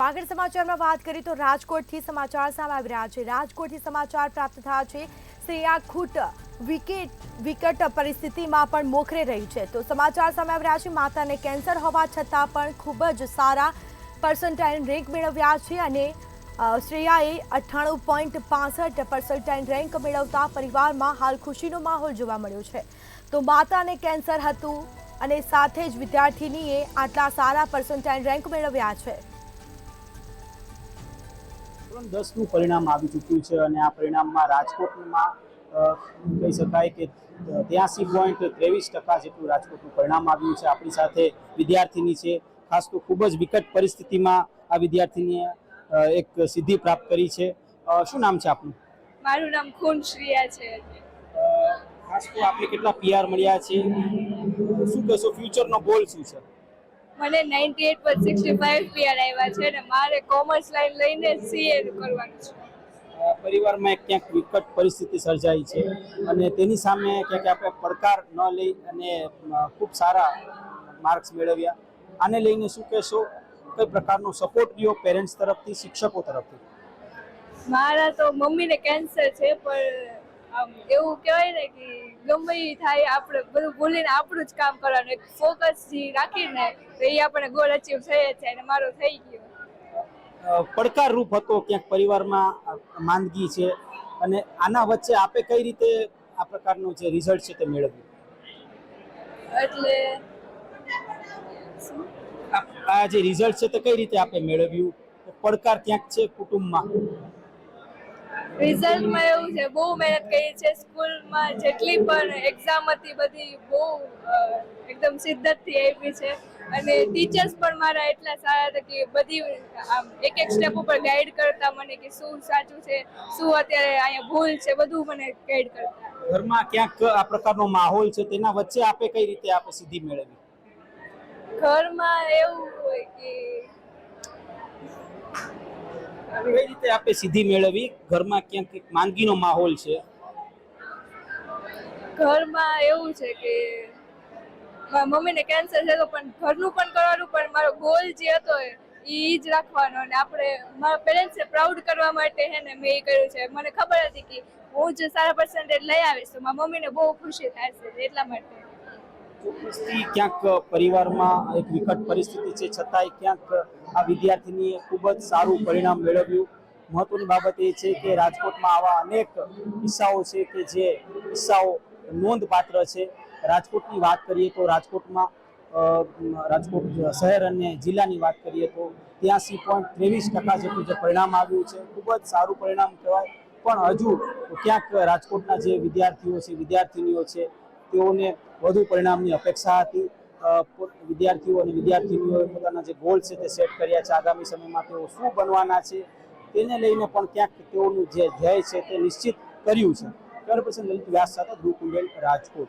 આગળ સમાચારમાં વાત કરીએ તો રાજકોટથી સમાચાર સામે આવી રહ્યા છે। રાજકોટથી સમાચાર પ્રાપ્ત થયા છે શ્રેયા ખૂટ વિકટ પરિસ્થિતિમાં પણ મોખરે રહી છે। તો સમાચાર સામે આવી રહ્યા છે માતાને કેન્સર હોવા છતાં પણ ખૂબ જ સારા પર્સન્ટાઇલ રેન્ક મેળવ્યા છે અને શ્રેયાએ 98.65% રેન્ક મેળવતા પરિવારમાં હાલ ખુશીનો માહોલ જોવા મળ્યો છે। તો માતાને કેન્સર હતું અને સાથે જ વિદ્યાર્થીનીએ આટલા સારા પર્સન્ટાઇલ રેન્ક મેળવ્યા છે। 10નું પરિણામ આવી ચૂક્યું છે અને આ પરિણામમાં રાજકોટમાં કહી શકાય કે 83.23% જેટલું રાજકોટનું પરિણામ આવ્યું છે। આપણી સાથે વિદ્યાર્થીની છે, ખાસ તો ખૂબ જ વિકટ પરિસ્થિતિમાં આ વિદ્યાર્થીનીએ એક સિદ્ધિ પ્રાપ્ત કરી છે। શું નામ છે આપનું? મારું નામ ખૂન શ્રેયા છે। ખાસ તો આપણે કેટલા પીઆર મળ્યા છે, શું કહેશો, ફ્યુચરનો ગોલ શું છે? મને 98.65 પીઆર આવ્યા છે અને મારે કોમર્સ લાઈન લઈને સીએ કરવાનું છે। પરિવારમાં ક્યાંક વિકટ પરિસ્થિતિ સર્જાઈ છે અને તેની સામે ક્યાંક આપણે પડકાર ન લઈ અને ખૂબ સારા માર્ક્સ મેળવ્યા, આને લઈને શું કહેશો? કઈ પ્રકારનો સપોર્ટ રહ્યો પેરેન્ટ્સ તરફથી, શિક્ષકો તરફથી? મારા તો મમ્મીને કેન્સર છે, પણ આમ એવું કહેવાય ને કે ગમે એ થાય આપણે બધું ભૂલીને આપણું જ કામ કરવાનું, એક ફોકસ રાખીને તો એ આપણે ગોલ અચીવ થઈ જ જાય અને મારો થઈ ગયો। પડકારરૂપ હતો ક્યાંક, પરિવારમાં માંદગી છે અને આના વચ્ચે આપે કઈ રીતે આ પ્રકારનું જે રિઝલ્ટ છે તે મેળવ્યું? એટલે આ જે રિઝલ્ટ છે તે કઈ રીતે આપે મેળવ્યું? પડકાર ક્યાંક છે કુટુંબમાં? રિઝલ્ટમાં એવું છે, બહુ મહેનત કરી છે। સ્કૂલમાં જેટલી પણ એક્ઝામ હતી બધી બહુ એકદમ શિદ્દતથી આપી છે અને ટીચર્સ પણ મારા એટલા સારા હતા કે બધી આમ એક સ્ટેપ ઉપર ગાઈડ કરતા મને કે શું સાચું છે, શું અત્યારે અહીંયા ભૂલ છે, બધું મને ગાઈડ કરતા। ઘરમાં ક્યાંક આ પ્રકારનો માહોલ છે, તેના વચ્ચે આપે કઈ રીતે આપે સિદ્ધિ મેળવી? ઘરમાં એવું હોય કે કઈ રીતે આપે સિદ્ધિ મેળવી? ઘરમાં ક્યાંક માંદગીનો માહોલ છે, ઘરમાં એવું છે કે મારા મમ્મીને કેન્સર છે તો પણ ઘરનું પણ કરવાનું, પણ મારો ગોલ જે હતો એ જ રાખવાનો અને આપણે મારા પેરેન્ટ્સને પ્રાઉડ કરવા માટે હે ને મેં એ કર્યું છે। મને ખબર હતી કે હું જો સારા પર્સન્ટેજ લઈ આવીશ તો મારા મમ્મીને બહુ ખુશી થશે, એટલા માટે। ચોક્કસથી ક્યાંક પરિવારમાં એક વિકટ પરિસ્થિતિ છે, છતાંય ક્યાંક આ વિદ્યાર્થીનીએ ખૂબ જ સારું પરિણામ મેળવ્યું। મહત્વની બાબત એ છે કે રાજકોટમાં આવા અનેક કિસ્સાઓ છે કે જે કિસ્સાઓ નોંધપાત્ર છે। રાજકોટની વાત કરીએ તો રાજકોટમાં રાજકોટ શહેર અને જિલ્લાની વાત કરીએ તો 83.23% જેટલું જે પરિણામ આવ્યું છે, ખૂબ જ સારું પરિણામ કહેવાય। પણ હજુ ક્યાંક રાજકોટના જે વિદ્યાર્થીઓ છે, વિદ્યાર્થીનીઓ છે, તેઓને વધુ પરિણામની અપેક્ષા હતી। વિદ્યાર્થીઓ અને વિદ્યાર્થીનીઓએ પોતાના જે ગોલ છે તે સેટ કર્યા છે, આગામી સમયમાં તેઓ શું બનવાના છે તેને લઈને પણ ક્યાંક તેઓનું જે ધ્યેય છે તે નિશ્ચિત કર્યું છે। કેમેરા પર્સન લલિત વ્યાસ સાથે ધ્રુવ કુંડેલ, રાજકોટ।